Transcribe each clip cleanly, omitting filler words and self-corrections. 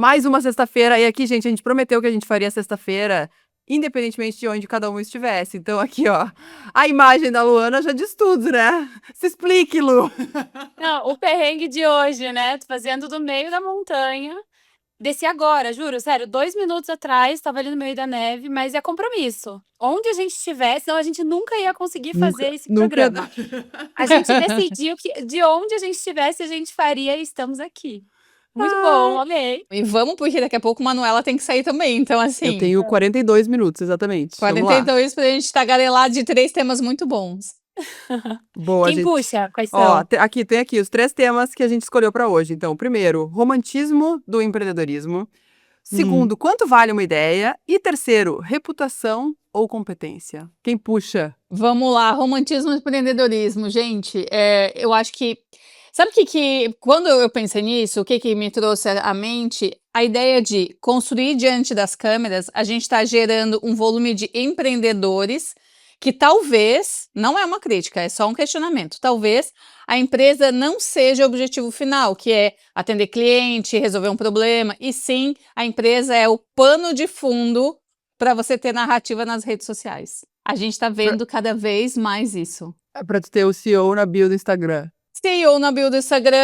Mais uma sexta-feira. E aqui, gente, a gente prometeu que a gente faria sexta-feira, independentemente de onde cada um estivesse. Então, aqui, ó, a imagem da Luana já diz tudo, né? Se explique, Lu. Não, o perrengue de hoje, né? Tô fazendo do meio da montanha. Desci agora, juro, sério, 2 minutos atrás, estava ali no meio da neve, mas é compromisso. Onde a gente estivesse, senão a gente nunca ia conseguir Nunca, fazer esse nunca ia dar. programa. A gente decidiu que de onde a gente estivesse, a gente faria e estamos aqui. Muito bom, Ai, amei. E vamos, porque daqui a pouco Manuela tem que sair também. Então, eu assim, tenho 42 minutos, exatamente. Vamos lá. 42 pra gente tagarelar de 3 temas muito bons. Boa, Quem gente. puxa? Quais Ó, são? aqui tem aqui os 3 temas que a gente escolheu para hoje. Então, primeiro, romantismo do empreendedorismo. Hum. Segundo, quanto vale uma ideia? E terceiro, reputação ou competência? Quem puxa? Vamos lá, romantismo e empreendedorismo, gente. Eu acho que. Sabe quando eu pensei nisso, o que me trouxe à mente? A ideia de construir diante das câmeras, a gente está gerando um volume de empreendedores que talvez, não é uma crítica, é só um questionamento, talvez a empresa não seja o objetivo final, que é atender cliente, resolver um problema, e sim a empresa é o pano de fundo para você ter narrativa nas redes sociais. A gente está Pra, vendo cada vez mais isso. pra tu ter o CEO na bio do Instagram. CEO na bio do Instagram,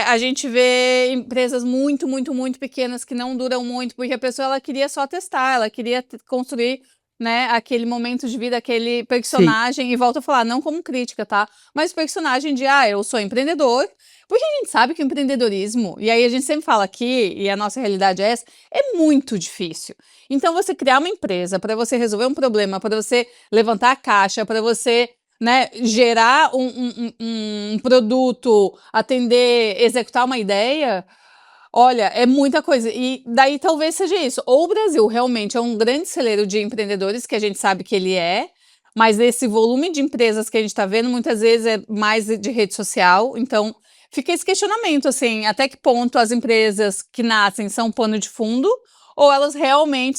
a gente vê empresas muito, muito, muito pequenas que não duram muito, porque a pessoa ela queria só testar, ela queria construir, né, aquele momento de vida, aquele Sim. personagem, e volto a falar, não como crítica, tá? Mas personagem de, eu sou empreendedor, porque a gente sabe que o empreendedorismo, e aí a gente sempre fala aqui, e a nossa realidade é essa, é muito difícil. Então, você criar uma empresa para você resolver um problema, para você levantar a caixa, para você, né, gerar um produto, atender, executar uma ideia, olha, é muita coisa. E daí talvez seja isso. Ou o Brasil realmente é um grande celeiro de empreendedores, que a gente sabe que ele é, mas esse volume de empresas que a gente está vendo muitas vezes é mais de rede social. Então, fica esse questionamento, assim, até que ponto as empresas que nascem são pano de fundo, ou elas realmente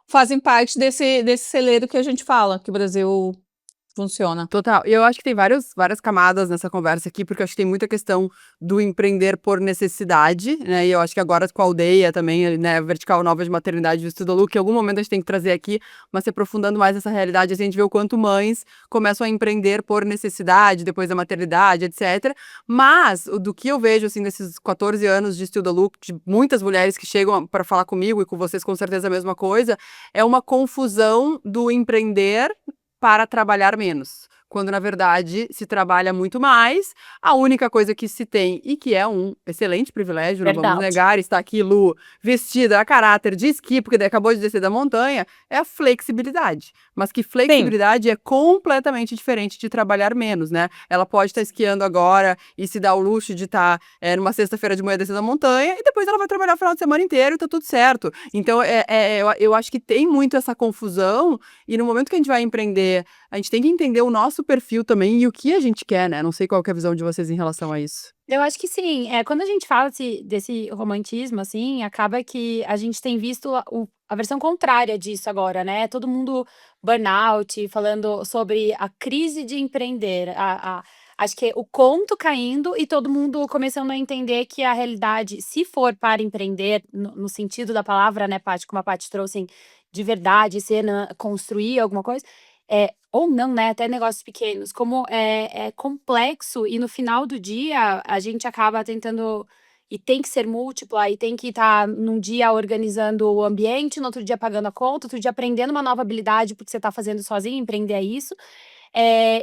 fazem parte desse celeiro que a gente fala, que o Brasil funciona. Total. E eu acho que tem várias camadas nessa conversa aqui, porque eu acho que tem muita questão do empreender por necessidade, né? E eu acho que agora com a aldeia também, né, vertical nova de maternidade do Estudo Lu, que em algum momento a gente tem que trazer aqui, mas se aprofundando mais essa realidade, a gente vê o quanto mães começam a empreender por necessidade, depois da maternidade, etc. Mas do que eu vejo, assim, nesses 14 anos de Estudo Lu, de muitas mulheres que chegam para falar comigo, e com vocês com certeza a mesma coisa, é uma confusão do empreender para trabalhar menos. Quando, na verdade, se trabalha muito mais, a única coisa que se tem, e que é um excelente privilégio, não vamos Verdade. negar, está aqui, Lu, vestida a caráter de esqui, porque acabou de descer da montanha, é a flexibilidade. Mas que Sim, flexibilidade é completamente diferente de trabalhar menos, né? Ela pode estar esquiando agora e se dar o luxo de estar numa sexta-feira de manhã descendo a montanha, e depois ela vai trabalhar o final de semana inteiro e tá tudo certo. Então, eu acho que tem muito essa confusão, e no momento que a gente vai empreender, a gente tem que entender o nosso perfil também e o que a gente quer, né? Não sei qual que é a visão de vocês em relação a isso. Eu acho que sim. Quando a gente fala desse romantismo, assim, acaba que a gente tem visto a versão contrária disso agora, né? Todo mundo burnout, falando sobre a crise de empreender. Acho que é o conto caindo e todo mundo começando a entender que a realidade, se for para empreender, no sentido da palavra, né, Paty, como a Paty trouxe, assim, de verdade, ser, construir alguma coisa, ou não, né, até negócios pequenos, como é complexo e no final do dia a gente acaba tentando e tem que ser múltipla e tem que estar num dia organizando o ambiente, no outro dia pagando a conta, outro dia aprendendo uma nova habilidade porque você está fazendo sozinho, empreender é isso.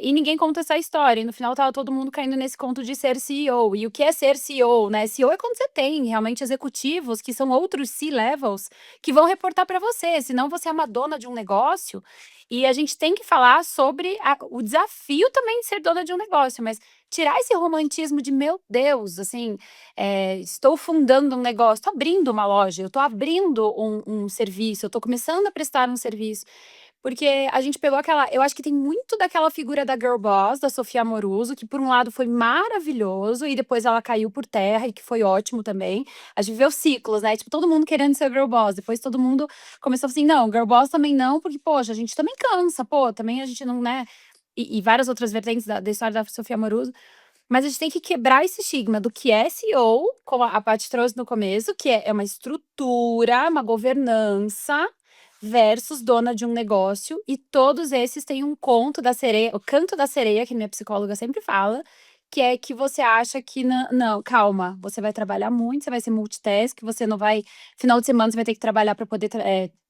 E ninguém conta essa história. E no final tava todo mundo caindo nesse conto de ser CEO. E o que é ser CEO, né? CEO é quando você tem realmente executivos que são outros C-levels que vão reportar para você, senão você é uma dona de um negócio. E a gente tem que falar sobre o desafio também de ser dona de um negócio, mas tirar esse romantismo de meu Deus, assim, estou fundando um negócio, estou abrindo uma loja, eu estou abrindo um serviço, eu estou começando a prestar um serviço. Porque a gente pegou aquela, eu acho que tem muito daquela figura da girl boss, da Sofia Amoruso, que por um lado foi maravilhoso e depois ela caiu por terra e que foi ótimo também. A gente vê os ciclos, né? Tipo, todo mundo querendo ser girl boss, depois todo mundo começou assim, não, girl boss também não, porque, poxa, a gente também cansa, pô, também a gente não, né? E várias outras vertentes da história da Sofia Amoruso. Mas a gente tem que quebrar esse estigma do que é SEO, como a Paty trouxe no começo, que é uma estrutura, uma governança, versus dona de um negócio. E todos esses têm um conto da sereia, o canto da sereia, que minha psicóloga sempre fala, que é que você acha que não, calma, você vai trabalhar muito, você vai ser multitask, você não vai. Final de semana você vai ter que trabalhar para poder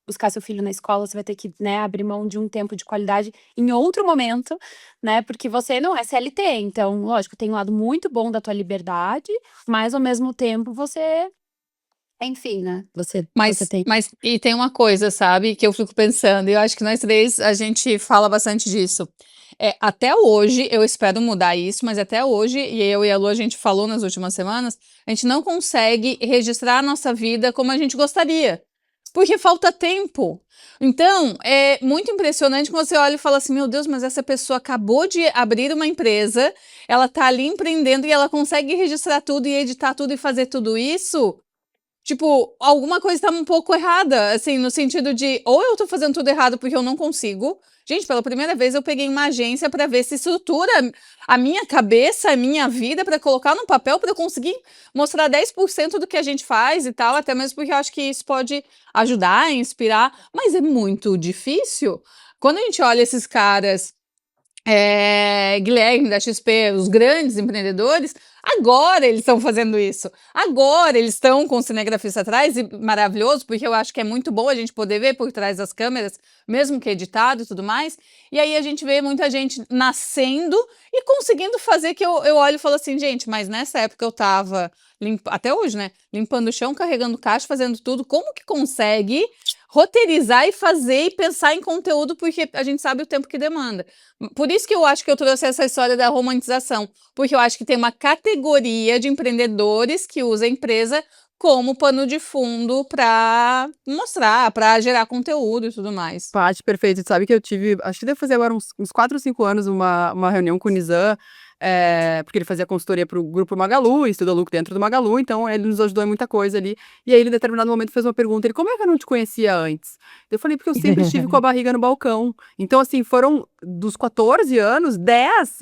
buscar seu filho na escola, você vai ter que, né, abrir mão de um tempo de qualidade em outro momento, né? Porque você não é CLT, então, lógico, tem um lado muito bom da tua liberdade, mas ao mesmo tempo você, enfim, né? Você tem. Mas e tem uma coisa, sabe, que eu fico pensando, e eu acho que nós três a gente fala bastante disso. Até hoje, eu espero mudar isso, mas até hoje, e eu e a Lu, a gente falou nas últimas semanas, a gente não consegue registrar a nossa vida como a gente gostaria, porque falta tempo. Então, é muito impressionante quando você olha e fala assim, meu Deus, mas essa pessoa acabou de abrir uma empresa, ela tá ali empreendendo e ela consegue registrar tudo e editar tudo e fazer tudo isso. Tipo, alguma coisa tá um pouco errada, assim, no sentido de, ou eu tô fazendo tudo errado porque eu não consigo. Gente, pela primeira vez eu peguei uma agência pra ver se estrutura a minha cabeça, a minha vida, pra colocar no papel pra eu conseguir mostrar 10% do que a gente faz e tal, até mesmo porque eu acho que isso pode ajudar, inspirar, mas é muito difícil. Quando a gente olha esses caras Guilherme da XP, os grandes empreendedores, agora eles estão fazendo isso. Agora eles estão com o cinegrafista atrás, e maravilhoso, porque eu acho que é muito bom a gente poder ver por trás das câmeras, mesmo que editado e tudo mais. E aí a gente vê muita gente nascendo e conseguindo fazer que eu olho e falo assim, gente, mas nessa época eu tava, até hoje, né? Limpando o chão, carregando caixa, fazendo tudo. Como que consegue roteirizar e fazer e pensar em conteúdo, porque a gente sabe o tempo que demanda. Por isso que eu acho que eu trouxe essa história da romantização, porque eu acho que tem uma categoria de empreendedores que usa a empresa como pano de fundo para mostrar, para gerar conteúdo e tudo mais. Paty, perfeito. Tu sabe que eu tive, acho que deve fazer agora uns 4 ou 5 anos, uma reunião com o Nizam, porque ele fazia consultoria pro Grupo Magalu, e estuda lucro dentro do Magalu, então ele nos ajudou em muita coisa ali. E aí ele, em determinado momento, fez uma pergunta, ele, como é que eu não te conhecia antes? Eu falei, porque eu sempre estive com a barriga no balcão. Então, assim, foram dos 14 anos, 10,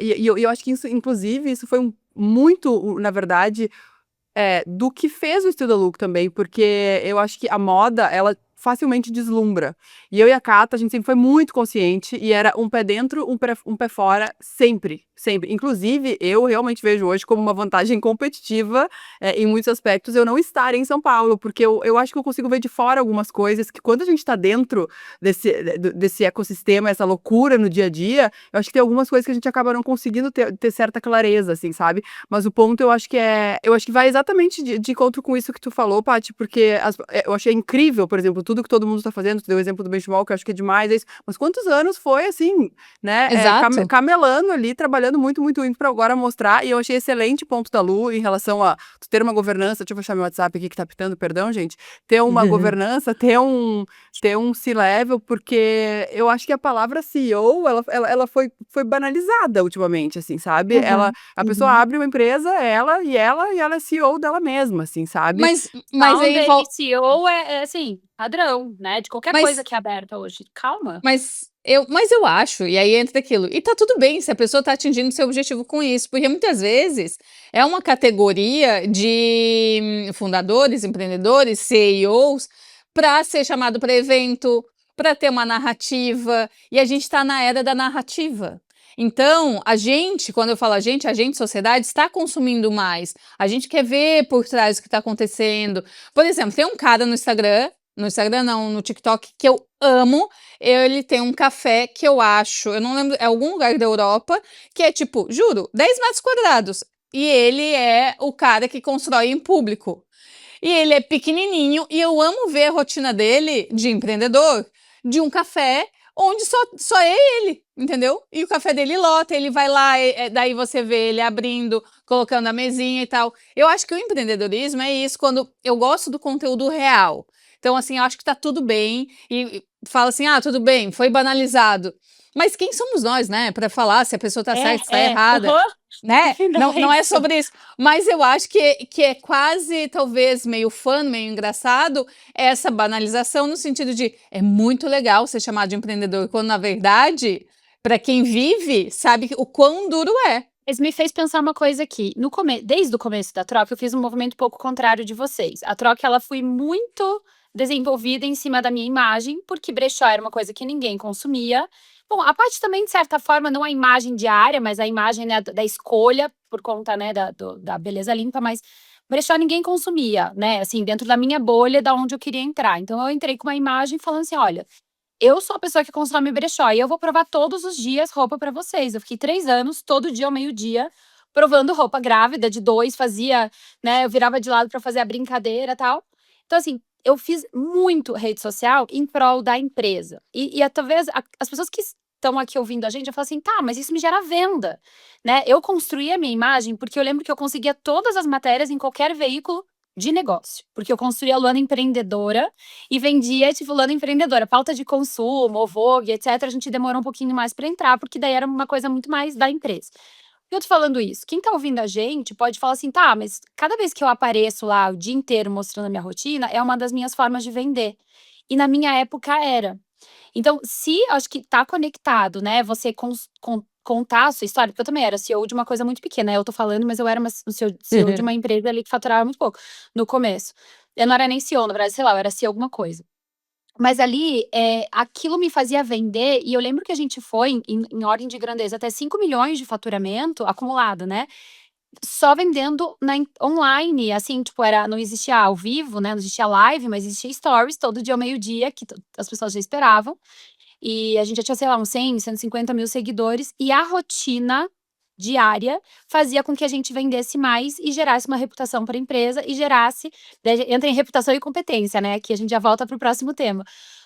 e eu acho que isso, inclusive, isso foi muito, na verdade, do que fez o Estuda Lucro também, porque eu acho que a moda, ela facilmente deslumbra. E eu e a Cata, a gente sempre foi muito consciente e era um pé dentro, um pé fora, sempre, sempre. Inclusive, eu realmente vejo hoje como uma vantagem competitiva, em muitos aspectos, eu não estar em São Paulo, porque eu acho que eu consigo ver de fora algumas coisas que quando a gente está dentro desse ecossistema, essa loucura no dia a dia, eu acho que tem algumas coisas que a gente acaba não conseguindo ter certa clareza, assim, sabe? Mas o ponto eu acho que vai exatamente de encontro com isso que tu falou, Paty, porque eu achei incrível, por exemplo, tudo que todo mundo está fazendo, tu deu o exemplo do benchmark, que eu acho que é demais, é isso. Mas quantos anos foi, assim, né? Exato. Camelando ali, trabalhando muito, muito, muito para agora mostrar, e eu achei excelente o ponto da Lu em relação a tu ter uma governança, deixa eu fechar meu WhatsApp aqui que tá pitando, perdão, gente, ter uma governança, ter um C-level, porque eu acho que a palavra CEO, ela foi banalizada ultimamente, assim, sabe? A pessoa abre uma empresa, ela é CEO dela mesma, assim, sabe? Mas aí Founder e CEO é assim, padrão, né? De qualquer coisa que é aberta hoje. Calma. Mas eu acho, e aí entra aquilo, e tá tudo bem se a pessoa tá atingindo seu objetivo com isso, porque muitas vezes é uma categoria de fundadores, empreendedores, CEOs, para ser chamado para evento, para ter uma narrativa, e a gente está na era da narrativa. Então, a gente, quando eu falo a gente, sociedade, está consumindo mais. A gente quer ver por trás o que está acontecendo. Por exemplo, tem um cara no Instagram não, no TikTok, que eu amo. Ele tem um café que eu acho, eu não lembro, é algum lugar da Europa, que é tipo, juro, 10 metros quadrados. E ele é o cara que constrói em público. E ele é pequenininho e eu amo ver a rotina dele de empreendedor, de um café onde só é ele, entendeu? E o café dele lota, ele vai lá, daí você vê ele abrindo, colocando a mesinha e tal. Eu acho que o empreendedorismo é isso, quando eu gosto do conteúdo real. Então, assim, eu acho que tá tudo bem, e fala assim, tudo bem, foi banalizado. Mas quem somos nós, né, para falar se a pessoa tá certa, se tá errada, né? Não é sobre isso. Mas eu acho que é quase, talvez, meio fã, meio engraçado, essa banalização no sentido de é muito legal ser chamado de empreendedor, quando, na verdade, para quem vive, sabe o quão duro é. Mas me fez pensar uma coisa aqui. Desde o começo da troca, eu fiz um movimento um pouco contrário de vocês. A troca, ela foi muito desenvolvida em cima da minha imagem, porque brechó era uma coisa que ninguém consumia. Bom, a parte também, de certa forma, não a imagem diária, mas a imagem, né, da escolha, por conta, né, da beleza limpa, mas brechó ninguém consumia, né, assim, dentro da minha bolha, da onde eu queria entrar. Então, eu entrei com uma imagem falando assim, olha, eu sou a pessoa que consome brechó e eu vou provar todos os dias roupa pra vocês. Eu fiquei 3 anos, todo dia ao meio-dia, provando roupa grávida de 2, fazia, né, eu virava de lado pra fazer a brincadeira, e tal. Então, assim, eu fiz muito rede social em prol da empresa. E talvez as pessoas que estão aqui ouvindo a gente, eu falo assim: "Tá, mas isso me gera venda", né. Eu construí a minha imagem, porque eu lembro que eu conseguia todas as matérias em qualquer veículo de negócio, porque eu construí a Luana Empreendedora e vendia, tipo, Luana Empreendedora, pauta de consumo, o Vogue, etc. A gente demorou um pouquinho mais para entrar, porque daí era uma coisa muito mais da empresa. Por que eu tô falando isso? Quem tá ouvindo a gente pode falar assim, tá, mas cada vez que eu apareço lá o dia inteiro mostrando a minha rotina, é uma das minhas formas de vender. E na minha época era. Então, se acho que tá conectado, né, você contar a sua história, porque eu também era CEO de uma coisa muito pequena, eu tô falando, mas eu era uma CEO de uma empresa ali que faturava muito pouco, no começo. Eu não era nem CEO, na verdade, sei lá, eu era CEO alguma coisa. Mas ali, aquilo me fazia vender, e eu lembro que a gente foi em ordem de grandeza até 5 milhões de faturamento acumulado, né, só vendendo online, assim, tipo, não existia ao vivo, né, não existia live, mas existia stories todo dia ao meio-dia, que as pessoas já esperavam. E a gente já tinha, sei lá, uns 100, 150 mil seguidores, e a rotina diária fazia com que a gente vendesse mais e gerasse uma reputação para a empresa e gerasse, daí entra em reputação e competência, né, que a gente já volta para o próximo tema.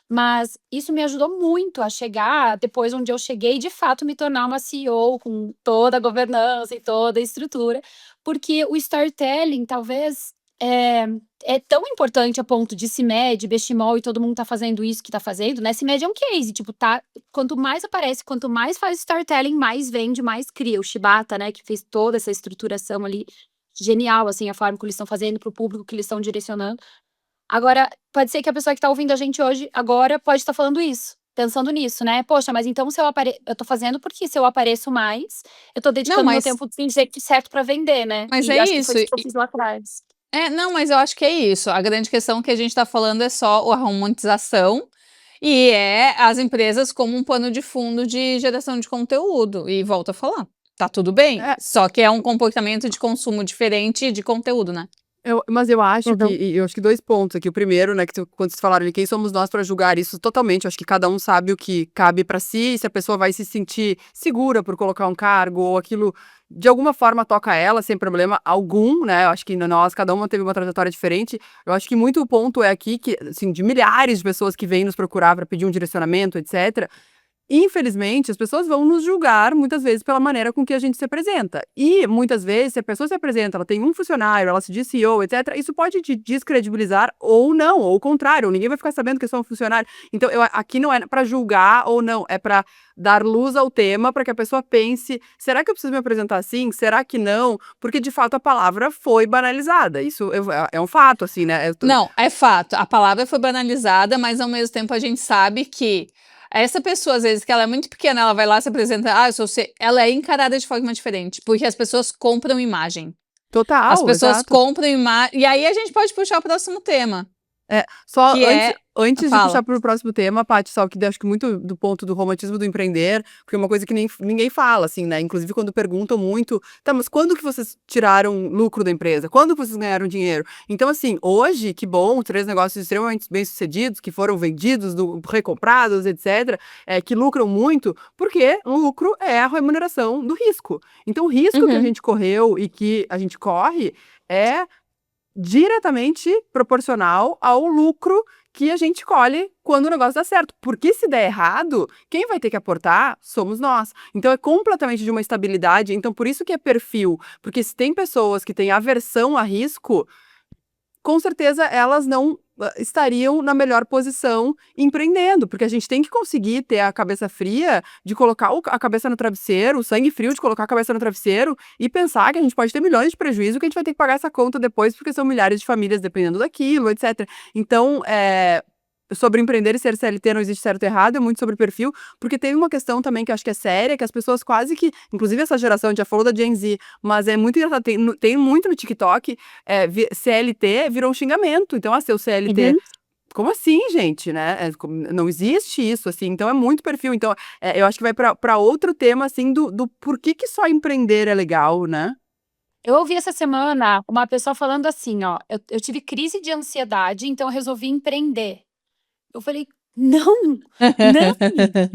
Mas isso me ajudou muito a chegar depois onde eu cheguei, de fato, me tornar uma CEO com toda a governança e toda a estrutura, porque o storytelling talvez, é tão importante a ponto de CIMED, Bestimol e todo mundo tá fazendo isso que tá fazendo, né, CIMED é um case, tipo, tá, quanto mais aparece, quanto mais faz storytelling, mais vende, mais cria. O Shibata, né, que fez toda essa estruturação ali, genial, assim, a forma que eles estão fazendo para o público que eles estão direcionando. Agora, pode ser que a pessoa que tá ouvindo a gente hoje, agora, pode estar falando isso, pensando nisso, né, "Poxa, mas então se eu tô fazendo porque se eu apareço mais, eu tô Não, dedicando meu mas tempo de jeito certo pra vender, né". mas E é acho que foi isso. isso que eu fiz lá atrás. Não, mas eu acho que é isso. A grande questão que a gente tá falando é só a romantização, e as empresas como um pano de fundo de geração de conteúdo. E volto a falar, tá tudo bem, É, só que é um comportamento de consumo diferente de conteúdo, né. mas eu acho que Uhum. eu acho que 2 pontos aqui. O primeiro, né, que quando vocês falaram ali, quem somos nós para julgar isso totalmente, eu acho que cada um sabe o que cabe para si, e se a pessoa vai se sentir segura por colocar um cargo ou aquilo de alguma forma toca ela, sem problema algum, né, eu acho que nós, cada uma teve uma trajetória diferente. Eu acho que muito o ponto é aqui que, assim, de milhares de pessoas que vêm nos procurar para pedir um direcionamento, etc. Infelizmente, as pessoas vão nos julgar muitas vezes pela maneira com que a gente se apresenta. E muitas vezes, se a pessoa se apresenta, ela tem um funcionário, ela se diz CEO, etc., isso pode te descredibilizar ou não, ou o contrário, ninguém vai ficar sabendo que é só um funcionário. Então, aqui não é para julgar ou não, é para dar luz ao tema, para que a pessoa pense: será que eu preciso me apresentar assim? Será que não? Porque de fato a palavra foi banalizada. Isso é um fato, assim, né? Não, é fato, a palavra foi banalizada, mas ao mesmo tempo a gente sabe que essa pessoa, às vezes, que ela é muito pequena, ela vai lá se apresenta, eu sou ela é encarada de forma diferente, porque as pessoas compram imagem. As Total, pessoas exato. compram imagem, e aí a gente pode puxar o próximo tema, Só que antes é antes de puxar fala. para o próximo tema, Paty, só que acho que muito do ponto do romantismo do empreender, porque é uma coisa que ninguém fala, assim, né, inclusive quando perguntam muito: "Tá, mas quando que vocês tiraram lucro da empresa? Quando que vocês ganharam dinheiro?". Então, assim, hoje, que bom, 3 negócios extremamente bem-sucedidos, que foram vendidos, recomprados, etc., que lucram muito, porque o lucro é a remuneração do risco. Então o risco que a Uhum. gente correu e que a gente corre é diretamente proporcional ao lucro que a gente colhe quando o negócio dá certo. Porque se der errado, quem vai ter que aportar somos nós. Então é completamente de uma estabilidade. Então por isso que é perfil. Porque se tem pessoas que têm aversão a risco, com certeza elas não estariam na melhor posição empreendendo, porque a gente tem que conseguir ter a cabeça fria de colocar a cabeça no travesseiro, o sangue frio de colocar a cabeça no travesseiro e pensar que a gente pode ter milhões de prejuízo, que a gente vai ter que pagar essa conta depois, porque são milhares de famílias dependendo daquilo, etc. Então, sobre empreender e ser CLT não existe certo e errado, é muito sobre perfil, porque teve uma questão também que eu acho que é séria, que as pessoas quase que, inclusive essa geração, a gente já falou da Gen Z, mas é muito engraçado, tem muito no TikTok, CLT virou um xingamento, então, seu CLT... Uhum. Como assim, gente, né? Não existe isso, assim, então é muito perfil. Então, eu acho que vai para outro tema, assim, do por que só empreender é legal, né? Eu ouvi essa semana uma pessoa falando assim, ó, eu tive crise de ansiedade, então eu resolvi empreender. Eu falei, não, não.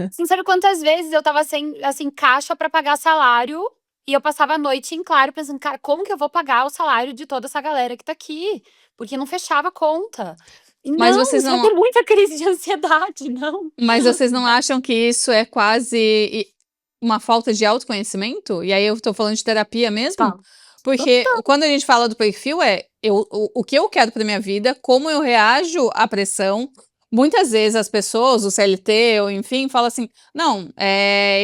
Você não sabe quantas vezes eu tava sem, assim, caixa pra pagar salário e eu passava a noite em claro pensando, cara, como que eu vou pagar o salário de toda essa galera que tá aqui? Porque não fechava a conta. E Mas não, vocês você vai não, ter muita crise de ansiedade, não. mas vocês não acham que isso é quase uma falta de autoconhecimento? E aí eu tô falando de terapia mesmo? Tá. Porque quando a gente fala do perfil o que eu quero pra minha vida, como eu reajo à pressão. Muitas vezes as pessoas, o CLT, ou enfim, falam assim: não,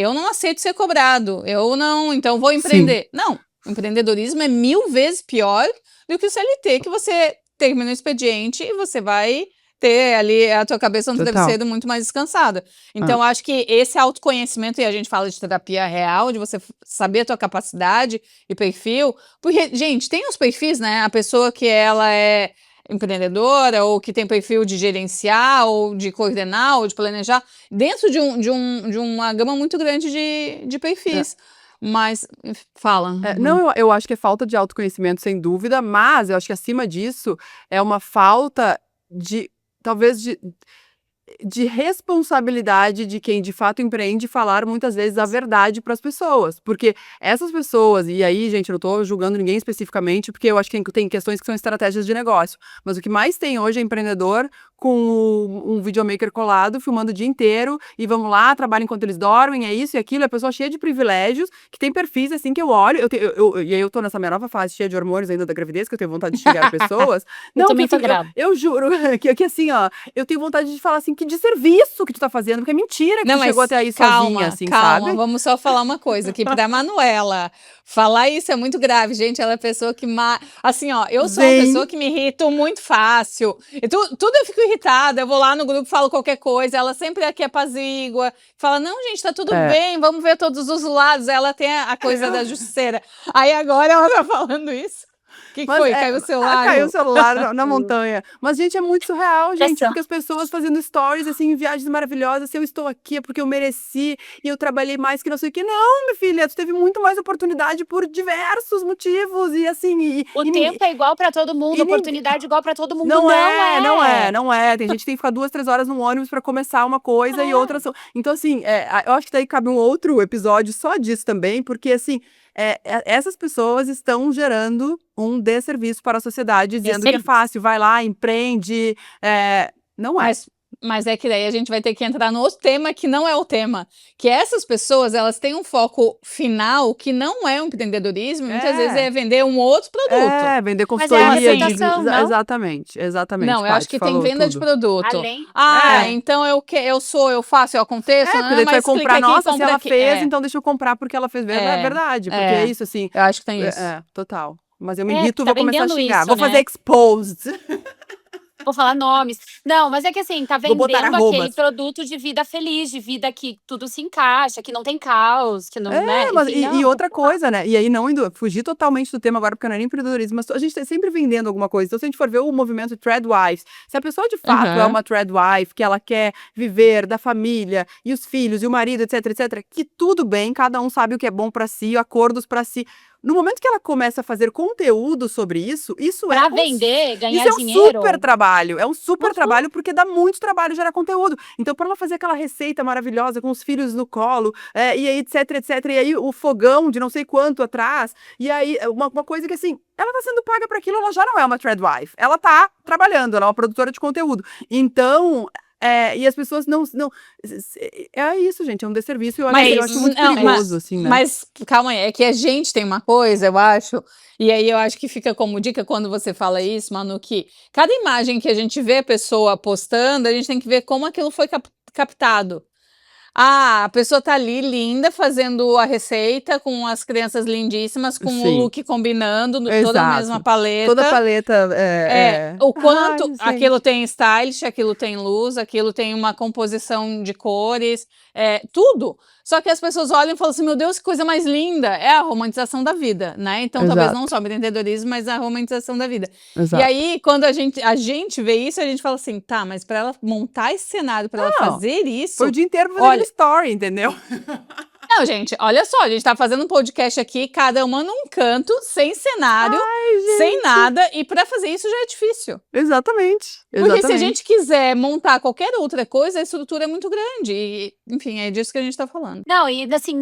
eu não aceito ser cobrado, eu não, então vou empreender. Não, o empreendedorismo é 1000 vezes pior do que o CLT, que você termina o expediente e você vai ter ali a tua cabeça no Total. travesseiro muito mais descansada. Então, acho que esse autoconhecimento, e a gente fala de terapia real, de você saber a tua capacidade e perfil, porque, gente, tem os perfis, né? A pessoa que ela é empreendedora, ou que tem perfil de gerenciar, ou de coordenar, ou de planejar, dentro de uma gama muito grande de perfis. Mas, fala. Não, eu acho que é falta de autoconhecimento, sem dúvida, mas eu acho que acima disso é uma falta talvez de responsabilidade de quem de fato empreende falar muitas vezes a verdade para as pessoas, porque essas pessoas, e aí, gente, eu não tô julgando ninguém especificamente, porque eu acho que tem questões que são estratégias de negócio, mas o que mais tem hoje é empreendedor com um videomaker colado, filmando o dia inteiro, e vamos lá, trabalha enquanto eles dormem, é isso e aquilo, é pessoa cheia de privilégios, que tem perfis assim que eu olho, e aí eu tô nessa minha nova fase cheia de hormônios ainda da gravidez, que eu tenho vontade de xingar pessoas. Eu também tô grávida. Eu juro que assim, ó, eu tenho vontade de falar assim, que desserviço que tu tá fazendo, porque é mentira que Não, tu chegou mas até aí calma, sozinha, assim, calma, sabe? vamos só falar uma coisa, que pra Manuela, falar isso é muito grave, gente, ela é pessoa que, assim, ó, eu sou uma Sim. pessoa que me irrito muito fácil, e tudo eu fico irritada, eu vou lá no grupo, falo qualquer coisa, ela sempre aqui apazigua, fala, não, gente, tá tudo bem, vamos ver todos os lados, ela tem a coisa da justiceira, aí agora ela tá falando isso. O que foi? Caiu o celular? Caiu o celular na montanha. Mas, gente, é muito surreal, gente. Pressão. Porque as pessoas fazendo stories, assim, em viagens maravilhosas. Se eu estou aqui é porque eu mereci e eu trabalhei mais que não sei o quê. Não, minha filha, tu teve muito mais oportunidade por diversos motivos. E, assim... O tempo é igual pra todo mundo, oportunidade igual pra todo mundo. Não é. Tem gente que tem que ficar 2, 3 horas no ônibus pra começar uma coisa e outras... Então, assim, eu acho que daí cabe um outro episódio só disso também, porque, assim... essas pessoas estão gerando um desserviço para a sociedade, dizendo que é fácil, vai lá, empreende, não é. Mas é que daí a gente vai ter que entrar no outro tema que não é o tema, que essas pessoas, elas têm um foco final que não é o empreendedorismo, muitas vezes é vender um outro produto. Vender consultoria. Mas é a aceitação, não? Exatamente. Não, eu acho que tem venda de produto. Além. Então eu faço, eu aconteço, porque daí tu vai comprar, aqui, nossa, se compra ela aqui. fez, então deixa eu comprar porque ela fez. É verdade, porque é isso, assim. Eu acho que tem isso. Total. Mas eu me irrito, tá vou começar a vendendo xingar. isso, Vou fazer exposed. Vou falar nomes. Não, mas é que assim, tá Vou botar vendendo arrobas. aquele produto de vida feliz, de vida que tudo se encaixa, que não tem caos, que não, né? Mas, Enfim, e outra coisa, né? E aí, não indo, fugir totalmente do tema agora, porque não é nem empreendedorismo, mas a gente tá sempre vendendo alguma coisa. Então, se a gente for ver o movimento Threadwives, se a pessoa de fato é uma Threadwife, que ela quer viver da família, e os filhos, e o marido, etc, etc, que tudo bem, cada um sabe o que é bom pra si, acordos pra si. No momento que ela começa a fazer conteúdo sobre isso pra vender, ganhar isso dinheiro. É um super trabalho. É um super trabalho porque dá muito trabalho gerar conteúdo. Então, para ela fazer aquela receita maravilhosa com os filhos no colo, e aí, etc, etc, e aí o fogão de não sei quanto atrás, e aí uma coisa que assim, ela tá sendo paga para aquilo, ela já não é uma Threadwife. Ela tá trabalhando, ela é uma produtora de conteúdo. Então, e as pessoas não... É isso, gente, é um desserviço. Eu acho muito perigoso, assim, né? Mas, calma aí, é que a gente tem uma coisa, eu acho, e aí eu acho que fica como dica quando você fala isso, Manu, que cada imagem que a gente vê a pessoa postando, a gente tem que ver como aquilo foi captado. Ah, a pessoa tá ali linda fazendo a receita com as crianças lindíssimas, com o Sim. look combinando, toda a mesma Exato. paleta. Toda paleta O quanto Ai, aquilo gente. tem stylish, aquilo tem luz, aquilo tem uma composição de cores, tudo. Só que as pessoas olham e falam assim: meu Deus, que coisa mais linda! É a romantização da vida, né? Então, talvez não Exato, só o empreendedorismo, mas a romantização da vida. E exato. aí, quando a gente vê isso, a gente fala assim: tá, mas para ela montar esse cenário, para ela Não, fazer foi o isso, dia inteiro fazendo aquele olha. story, entendeu? Não, gente, olha só, a gente tá fazendo um podcast aqui, cada uma num canto, sem cenário, Ai, sem gente. nada, e para fazer isso já é difícil. Exatamente, Porque se a exatamente. gente quiser montar qualquer outra coisa, a estrutura é muito grande. E, enfim, é disso que a gente tá falando. Não, e assim,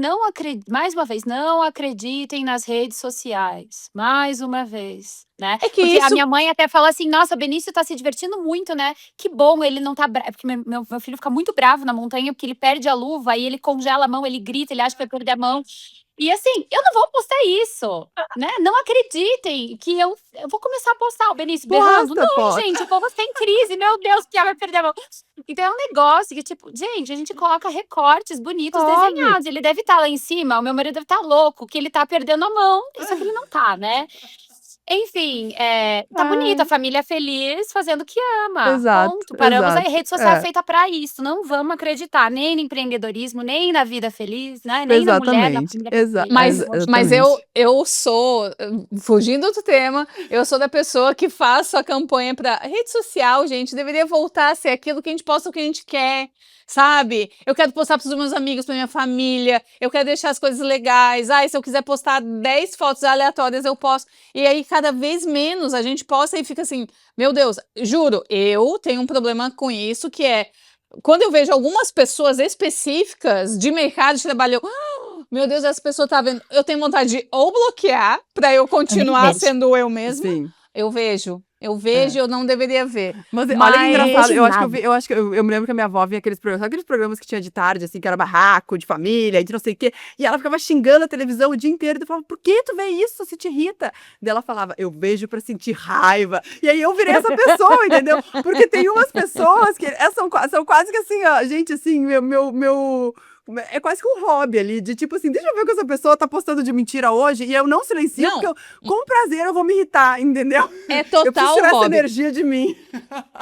mais uma vez, não acreditem nas redes sociais. Mais uma vez, né? É que Porque a isso. minha mãe até fala assim: nossa, o Benício tá se divertindo muito, né? Que bom, ele não tá bravo. Porque meu filho fica muito bravo na montanha, porque ele perde a luva, aí ele congela a mão, ele grita, ele acha que vai perder a mão. E assim, eu não vou postar isso, né? Não acreditem que eu vou começar a postar o Benício berrando. Posta, Não, posta. gente, o povo tem crise, meu Deus, que vai perder a mão. Então é um negócio que, tipo, gente, a gente coloca recortes bonitos Óbvio. desenhados. Ele deve estar lá em cima, o meu marido deve estar louco, que ele tá perdendo a mão. Só que ele não tá, né? Enfim, tá bonito, a Ai. família feliz fazendo o que ama. Exato, Ponto. Paramos aí. exato. Rede social é É, feita pra isso. Não vamos acreditar nem no empreendedorismo, nem na vida feliz, né? Nem na mulher, na exatamente. família perfeita, Mas, pelo amor de mas Deus. eu sou, fugindo do tema, eu sou da pessoa que faço a campanha para rede social, gente, deveria voltar a ser aquilo que a gente posta o que a gente quer, sabe? Eu quero postar para os meus amigos, para minha família, eu quero deixar as coisas legais. Se eu quiser postar 10 fotos aleatórias, eu posto. E aí, cada vez menos a gente posta e fica assim, meu Deus, juro, eu tenho um problema com isso, que é quando eu vejo algumas pessoas específicas de mercado de trabalho, meu Deus, essa pessoa tá vendo. Eu tenho vontade de ou bloquear para eu continuar vejo. sendo eu mesma. Sim. Eu vejo, É. eu não deveria ver. Mas olha que engraçado, vejo eu acho que nada. eu me lembro que a minha avó via aqueles programas, sabe aqueles programas que tinha de tarde, assim, que era barraco, de família, de não sei o quê, e ela ficava xingando a televisão o dia inteiro, e eu falava, por que tu vê isso, se te irrita? Daí ela falava, eu vejo pra sentir raiva, e aí eu virei essa pessoa, entendeu? Porque tem umas pessoas que são quase que assim, ó, gente, assim, é quase que um hobby ali, de tipo assim, deixa eu ver o que essa pessoa tá postando de mentira hoje, e eu não silencio, Não, porque com prazer eu vou me irritar, entendeu? é Eu preciso total tirar essa hobby. energia de mim.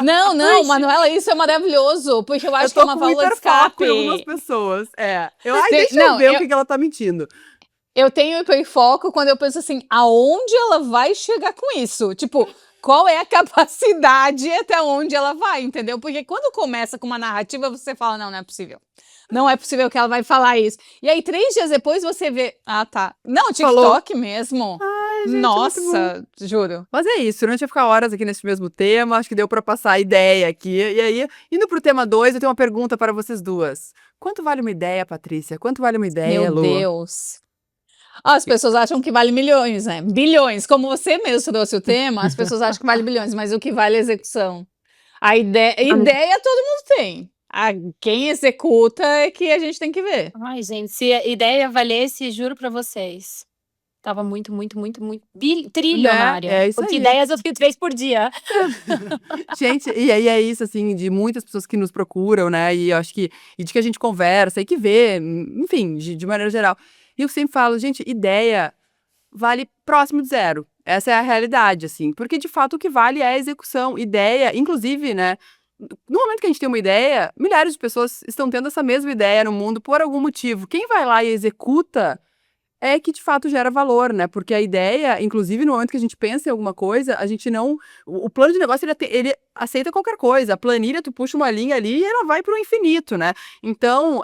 Não, Manuela, isso é maravilhoso, porque eu Eu acho que é tô uma com válvula de hiperfoco em algumas escape. pessoas. Deixa eu Não, ver o que ela tá mentindo. eu tenho hiperfoco quando eu penso assim, aonde ela vai chegar com isso? Tipo, qual é a capacidade até onde ela vai, entendeu? Porque quando começa com uma narrativa, você fala, não é possível. Não é possível que ela vai falar isso. E aí, 3 dias depois, você vê, tá. Não, TikTok mesmo. Ai, gente, Nossa, juro. Mas é isso, não tinha ficar horas aqui nesse mesmo tema, acho que deu pra passar a ideia aqui. E aí, indo pro tema 2, eu tenho uma pergunta para vocês duas. Quanto vale uma ideia, Patrícia? Quanto vale uma ideia, Meu Lu? Deus. As pessoas acham que vale milhões, né? Bilhões. Como você mesmo trouxe o tema, as pessoas acham que vale bilhões, mas o que vale é a execução. A ideia todo mundo tem. Quem executa é que a gente tem que ver. Ai, gente, se a ideia valesse, juro pra vocês, tava muito, muito, muito, muito trilionária. É isso Porque aí. ideias eu tenho 3 por dia. Gente, e aí é isso, assim, de muitas pessoas que nos procuram, né? E eu acho que, e de que a gente conversa e que vê, enfim, de maneira geral. E eu sempre falo, gente, ideia vale próximo de zero. Essa é a realidade, assim. Porque, de fato, o que vale é a execução. Ideia, inclusive, né? No momento que a gente tem uma ideia, milhares de pessoas estão tendo essa mesma ideia no mundo por algum motivo. Quem vai lá e executa é que de fato gera valor, né? Porque a ideia, inclusive no momento que a gente pensa em alguma coisa, a gente não. O plano de negócio ele aceita qualquer coisa. A planilha, tu puxa uma linha ali e ela vai para o infinito, né? Então,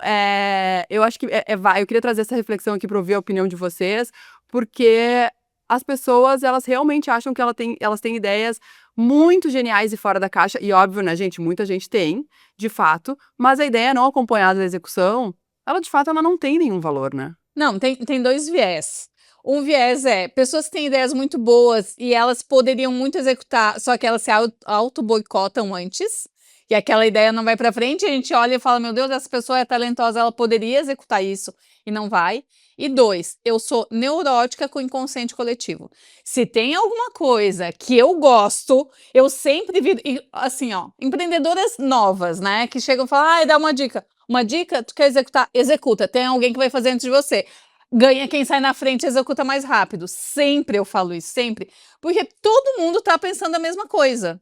eu acho que eu queria trazer essa reflexão aqui para ouvir a opinião de vocês, porque as pessoas, elas realmente acham que elas têm ideias muito geniais e fora da caixa, e óbvio, né, gente, muita gente tem, de fato, mas a ideia não acompanhada da execução, ela de fato ela não tem nenhum valor, né? Não, tem 2 viés. Um viés é pessoas que têm ideias muito boas e elas poderiam muito executar, só que elas se auto-boicotam antes, e aquela ideia não vai para frente, e a gente olha e fala, meu Deus, essa pessoa é talentosa, ela poderia executar isso e não vai. E 2, eu sou neurótica com inconsciente coletivo. Se tem alguma coisa que eu gosto, eu sempre viro, assim, ó, empreendedoras novas, né, que chegam e falam, ai, dá uma dica. Uma dica, tu quer executar? Executa. Tem alguém que vai fazer antes de você. Ganha quem sai na frente e executa mais rápido. Sempre eu falo isso, sempre. Porque todo mundo tá pensando a mesma coisa.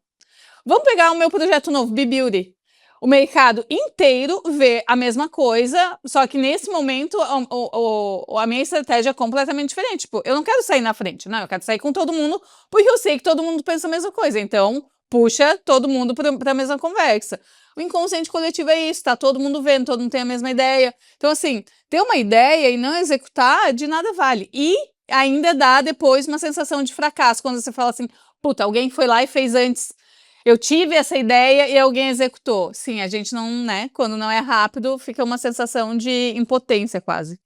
Vamos pegar o meu projeto novo, Be-Beauty. O mercado inteiro vê a mesma coisa, só que nesse momento a minha estratégia é completamente diferente. Tipo, eu não quero sair na frente, não, eu quero sair com todo mundo, porque eu sei que todo mundo pensa a mesma coisa. Então, puxa todo mundo para a mesma conversa. O inconsciente coletivo é isso, tá todo mundo vendo, todo mundo tem a mesma ideia. Então, assim, ter uma ideia e não executar, de nada vale. E ainda dá depois uma sensação de fracasso, quando você fala assim, puta, alguém foi lá e fez antes. Eu tive essa ideia e alguém executou. Sim, a gente não, né? Quando não é rápido, fica uma sensação de impotência quase.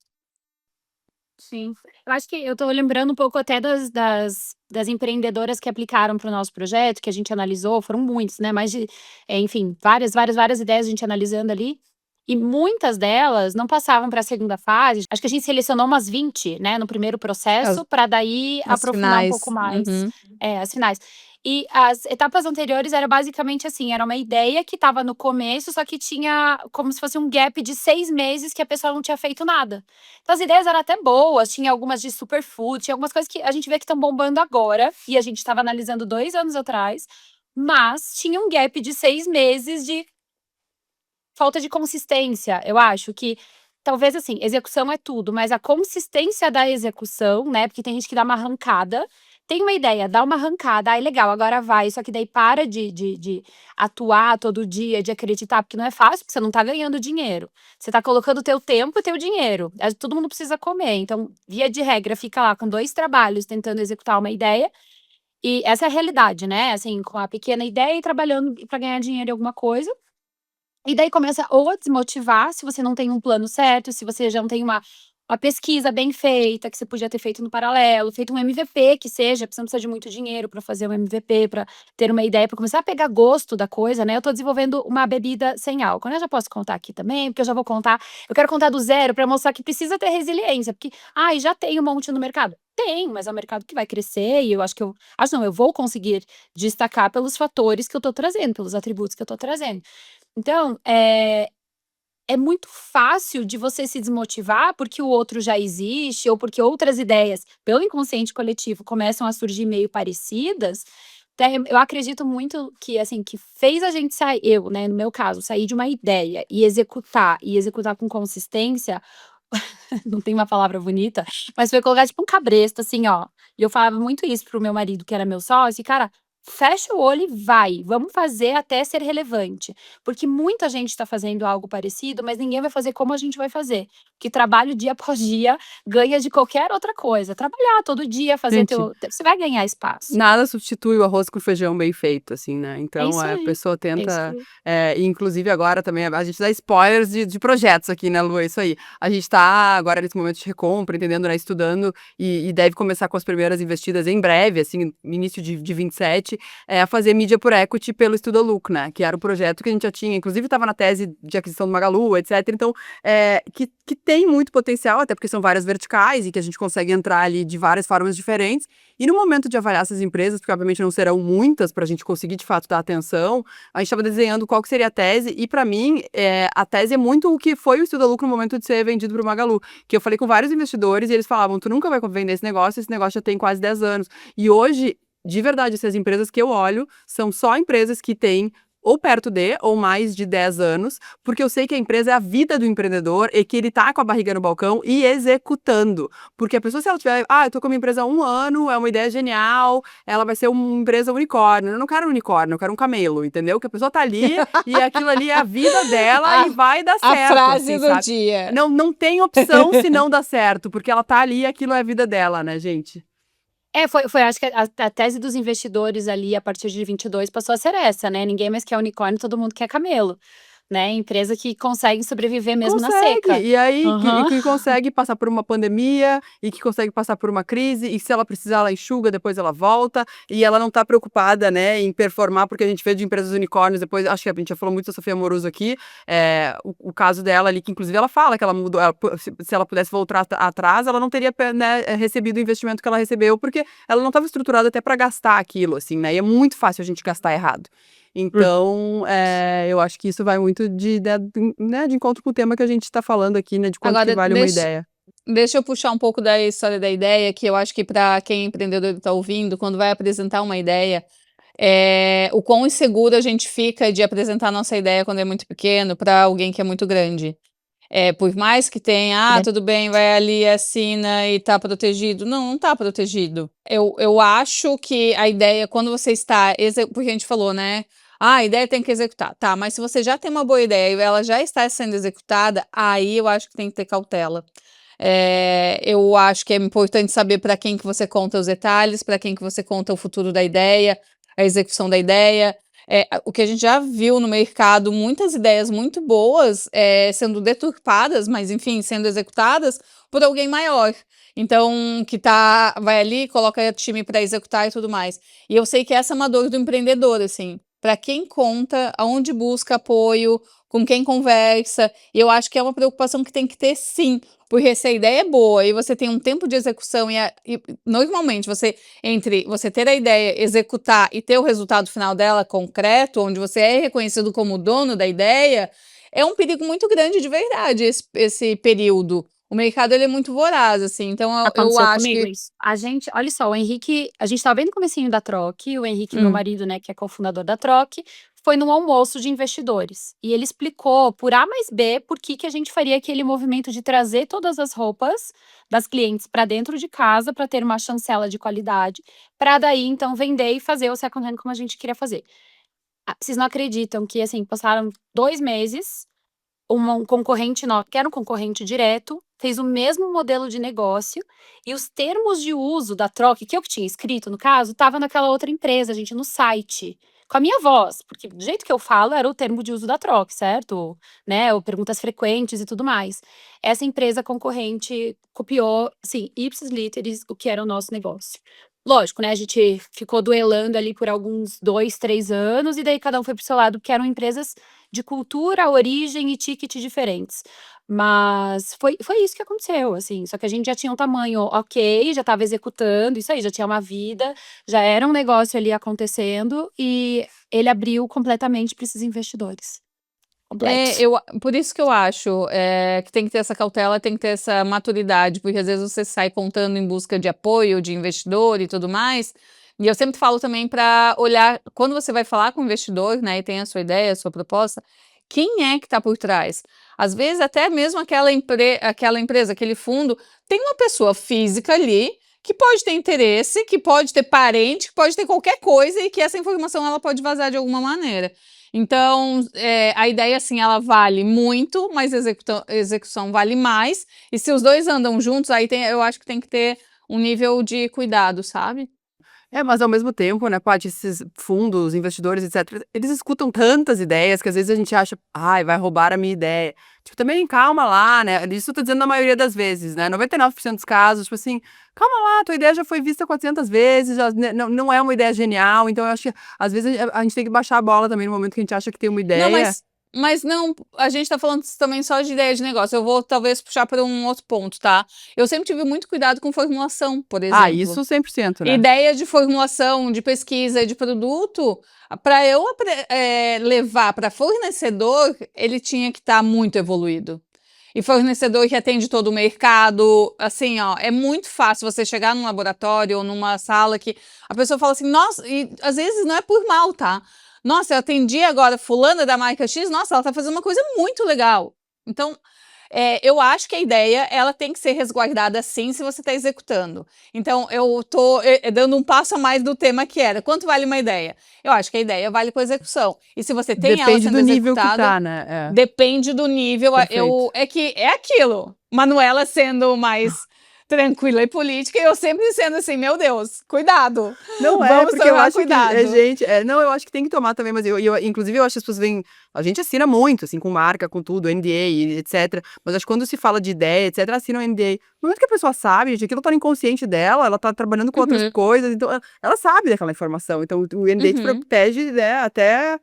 Sim. Eu acho que eu tô lembrando um pouco até das empreendedoras que aplicaram para o nosso projeto, que a gente analisou, foram muitos, né? Mais de, enfim, várias ideias a gente analisando ali. E muitas delas não passavam para a segunda fase. Acho que a gente selecionou umas 20, né, no primeiro processo, para daí As aprofundar um finais. pouco mais. Uhum. As finais. E as etapas anteriores era basicamente assim, era uma ideia que estava no começo, só que tinha como se fosse um gap de 6 meses que a pessoa não tinha feito nada. Então as ideias eram até boas, tinha algumas de superfood, tinha algumas coisas que a gente vê que estão bombando agora, e a gente estava analisando 2 anos atrás, mas tinha um gap de 6 meses de falta de consistência. Eu acho que talvez assim, execução é tudo, mas a consistência da execução, né? Porque tem gente que dá uma arrancada, tem uma ideia, dá uma arrancada, ai legal, agora vai, só que daí para de atuar todo dia, de acreditar, porque não é fácil, porque você não tá ganhando dinheiro. Você tá colocando o teu tempo e teu dinheiro. Todo mundo precisa comer, então, via de regra, fica lá com 2 trabalhos tentando executar uma ideia, e essa é a realidade, né? Assim, com a pequena ideia e trabalhando para ganhar dinheiro em alguma coisa. E daí começa ou a desmotivar, se você não tem um plano certo, se você já não tem uma pesquisa bem feita, que você podia ter feito no paralelo, feito um MVP que seja, porque você não precisa de muito dinheiro para fazer um MVP, para ter uma ideia, para começar a pegar gosto da coisa, né? Eu tô desenvolvendo uma bebida sem álcool, né? Eu já posso contar aqui também, porque eu já vou contar, eu quero contar do zero para mostrar que precisa ter resiliência, porque, já tem um monte no mercado. Tem, mas é um mercado que vai crescer e eu acho que eu vou conseguir destacar pelos fatores que eu tô trazendo, pelos atributos que eu tô trazendo. Então, é muito fácil de você se desmotivar porque o outro já existe ou porque outras ideias, pelo inconsciente coletivo, começam a surgir meio parecidas. Eu acredito muito que, assim, que fez a gente sair, eu, né, no meu caso, sair de uma ideia e executar com consistência, não tem uma palavra bonita, mas foi colocar tipo um cabresto, assim, ó. E eu falava muito isso pro meu marido, que era meu sócio, e cara, fecha o olho e vai, vamos fazer até ser relevante. Porque muita gente tá fazendo algo parecido, mas ninguém vai fazer como a gente vai fazer. Porque trabalho dia após dia ganha de qualquer outra coisa. Trabalhar todo dia, fazer Gente, você vai ganhar espaço. nada substitui o arroz com feijão bem feito, assim, né? É Então, isso a aí. pessoa É isso tenta. aí. E inclusive agora também, a gente dá spoilers de projetos aqui, né, Lu? É isso aí. A gente tá agora nesse momento de recompra, entendendo, né? Estudando e deve começar com as primeiras investidas em breve, assim, início de 27, a fazer mídia por equity pelo Estudo Look, né? Que era o projeto que a gente já tinha, inclusive estava na tese de aquisição do Magalu, etc. Então, que tem muito potencial, até porque são várias verticais e que a gente consegue entrar ali de várias formas diferentes. E no momento de avaliar essas empresas, porque obviamente não serão muitas para a gente conseguir de fato dar atenção, a gente estava desenhando qual que seria a tese, e para mim, a tese é muito o que foi o Estudo Lucro no momento de ser vendido para o Magalu, que eu falei com vários investidores e eles falavam, tu nunca vai vender esse negócio já tem quase 10 anos. E hoje, de verdade, essas empresas que eu olho são só empresas que têm ou perto de, ou mais de 10 anos, porque eu sei que a empresa é a vida do empreendedor e que ele tá com a barriga no balcão e executando. Porque a pessoa, se ela tiver, eu tô com uma empresa há 1 ano, é uma ideia genial, ela vai ser uma empresa unicórnio. Eu não quero um unicórnio, eu quero um camelo, entendeu? Que a pessoa tá ali e aquilo ali é a vida dela e vai dar certo. A frase assim, do sabe? dia. Não tem opção se não dar certo, porque ela tá ali e aquilo é a vida dela, né, gente? Foi acho que a tese dos investidores ali, a partir de 22, passou a ser essa, né, ninguém mais quer unicórnio, todo mundo quer camelo. né? Empresa que consegue sobreviver mesmo na Consegue. seca. E aí, Aham. que consegue passar por uma pandemia e que consegue passar por uma crise, e se ela precisar, ela enxuga, depois ela volta, e ela não tá preocupada, né, em performar, porque a gente vê de empresas unicórnios, depois, acho que a gente já falou muito da Sofia Amoruso aqui, o caso dela ali, que inclusive ela fala que ela mudou, se ela pudesse voltar atrás, ela não teria, né, recebido o investimento que ela recebeu, porque ela não estava estruturada até para gastar aquilo, assim, né, e é muito fácil a gente gastar errado. Então, eu acho que isso vai muito né, de encontro com o tema que a gente está falando aqui, né, de quanto que Agora, vale uma ideia. deixa eu puxar um pouco da história da ideia, que eu acho que para quem é empreendedor e está ouvindo, quando vai apresentar uma ideia, o quão inseguro a gente fica de apresentar a nossa ideia quando é muito pequeno para alguém que é muito grande. Por mais que tenha, tudo bem, vai ali, assina e tá protegido. Não, não tá protegido. Eu acho que a ideia, quando você está, porque a gente falou, né? Ah, a ideia tem que executar. Tá, mas se você já tem uma boa ideia e ela já está sendo executada, aí eu acho que tem que ter cautela. Eu acho que é importante saber para quem que você conta os detalhes, para quem que você conta o futuro da ideia, a execução da ideia. O que a gente já viu no mercado, muitas ideias muito boas sendo deturpadas, mas enfim, sendo executadas por alguém maior. Então, vai ali, coloca time para executar e tudo mais. E eu sei que essa é uma dor do empreendedor, assim, para quem conta, aonde busca apoio, com quem conversa. E eu acho que é uma preocupação que tem que ter, sim, porque se a ideia é boa e você tem um tempo de execução e normalmente entre você ter a ideia, executar e ter o resultado final dela concreto, onde você é reconhecido como dono da ideia, é um perigo muito grande de verdade esse período. O mercado ele é muito voraz, assim, então eu Aconteceu acho comigo que isso. Olha só, o Henrique, a gente estava bem no comecinho da Troc, o Henrique, meu marido, né, que é cofundador da Troc, foi num almoço de investidores. E ele explicou por A mais B por que a gente faria aquele movimento de trazer todas as roupas das clientes para dentro de casa para ter uma chancela de qualidade, para daí então vender e fazer o second hand como a gente queria fazer. Vocês não acreditam que assim, passaram 2 meses, um concorrente nosso, que era um concorrente direto, fez o mesmo modelo de negócio e os termos de uso da troca, que eu que tinha escrito, no caso, estava naquela outra empresa, gente, no site, com a minha voz, porque do jeito que eu falo era o termo de uso da troca, certo? Né, ou perguntas frequentes e tudo mais. Essa empresa concorrente copiou, assim, ipsis literis, o que era o nosso negócio. Lógico, né, a gente ficou duelando ali por alguns 2, 3 anos, e daí cada um foi pro seu lado, porque eram empresas de cultura, origem e ticket diferentes. Mas foi isso que aconteceu, assim, só que a gente já tinha um tamanho ok, já estava executando, isso aí, já tinha uma vida, já era um negócio ali acontecendo, e ele abriu completamente para esses investidores. Completo. Por isso que eu acho que tem que ter essa cautela, tem que ter essa maturidade, porque às vezes você sai contando em busca de apoio, de investidor e tudo mais. E eu sempre falo também para olhar, quando você vai falar com o investidor, né, e tem a sua ideia, a sua proposta, quem é que está por trás? Às vezes, até mesmo aquela empresa, aquele fundo, tem uma pessoa física ali que pode ter interesse, que pode ter parente, que pode ter qualquer coisa e que essa informação ela pode vazar de alguma maneira. Então, a ideia, assim, ela vale muito, mas a execução vale mais. E se os dois andam juntos, aí eu acho que tem que ter um nível de cuidado, sabe? Mas ao mesmo tempo, né, Paty, esses fundos, investidores, etc., eles escutam tantas ideias que às vezes a gente acha, ai, vai roubar a minha ideia. Tipo, também calma lá, né? Isso eu tô dizendo na maioria das vezes, né? 99% dos casos, tipo assim, calma lá, tua ideia já foi vista 400 vezes, não é uma ideia genial. Então eu acho que às vezes a gente tem que baixar a bola também no momento que a gente acha que tem uma Não, ideia. mas não, a gente tá falando também só de ideia de negócio. Eu vou talvez puxar para um outro ponto, tá? Eu sempre tive muito cuidado com formulação, por exemplo. Isso 100%, né? Ideia de formulação, de pesquisa, de produto, para eu levar para fornecedor, ele tinha que estar muito evoluído. E fornecedor que atende todo o mercado, assim, ó, é muito fácil você chegar num laboratório ou numa sala que a pessoa fala assim, nossa, e às vezes não é por mal, tá? Nossa, eu atendi agora fulana da marca X, nossa, ela tá fazendo uma coisa muito legal. Então, eu acho que a ideia, ela tem que ser resguardada sim se você está executando. Então, eu tô dando um passo a mais do tema que era, quanto vale uma ideia? Eu acho que a ideia vale com a execução. E se você tem ela Depende sendo do nível que executada, tá, né? depende do nível. Perfeito. É que é aquilo. Manuela sendo mais tranquila e política, e eu sempre sendo assim, meu Deus, cuidado. Não é, Vamos porque eu tomar acho que, cuidado. gente, não, eu acho que tem que tomar também, mas inclusive, eu acho que as pessoas veem, a gente assina muito, assim, com marca, com tudo, NDA, e etc. Mas acho que quando se fala de ideia, etc., assina um NDA. No momento que a pessoa sabe, gente, aquilo tá no inconsciente dela, ela tá trabalhando com outras Uhum, coisas, então ela sabe daquela informação. Então, o NDA te uhum. protege, né, até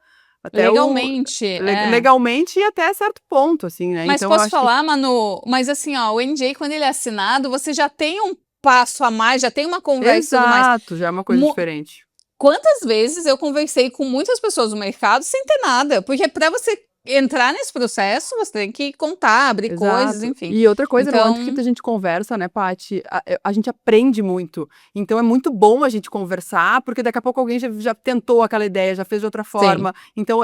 Legalmente, legalmente e até certo ponto, assim, né? Mas Então, eu posso acho que. falar, Manu? Mas assim, ó, o NDA, quando ele é assinado, você já tem um passo a mais, já tem uma conversa e tudo mais. Exato, já é uma coisa Mu- diferente. Quantas vezes eu conversei com muitas pessoas no mercado sem ter nada? Porque para você entrar nesse processo, você tem que contar, abrir coisas, Exato. enfim. E outra coisa, no momento que Então, a gente conversa, né, Paty, a gente aprende muito. Então é muito bom a gente conversar, porque daqui a pouco alguém já tentou aquela ideia, já fez de outra sim. forma. Então,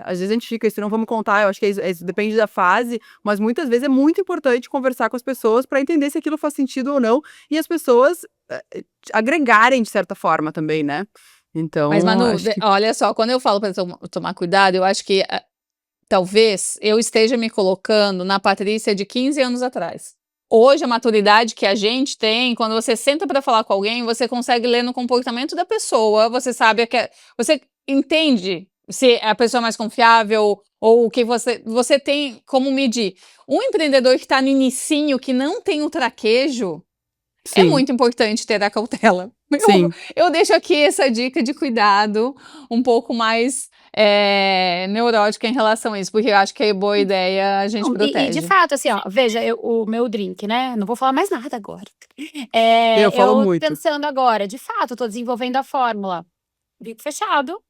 às vezes a gente fica, isso não vamos contar, eu acho que isso depende da fase, mas muitas vezes é muito importante conversar com as pessoas para entender se aquilo faz sentido ou não, e as pessoas agregarem de certa forma também, né? Mas, Então, Manu, acho que. olha só, quando eu falo para tomar cuidado, eu acho que talvez eu esteja me colocando na Patrícia de 15 anos atrás. Hoje, a maturidade que a gente tem, quando você senta para falar com alguém, você consegue ler no comportamento da pessoa, você sabe você entende se a pessoa é mais confiável ou o que você tem como medir. Um empreendedor que está no inicinho, que não tem o traquejo, é Sim, muito importante ter a cautela. sim. Eu deixo aqui essa dica de cuidado um pouco mais neurótica em relação a isso, porque eu acho que é boa ideia, a gente Não, e de protege. fato, assim, ó, veja, o meu drink, né? Não vou falar mais nada agora. Eu falo Eu muito. pensando agora, de fato, tô desenvolvendo a fórmula, bico fechado,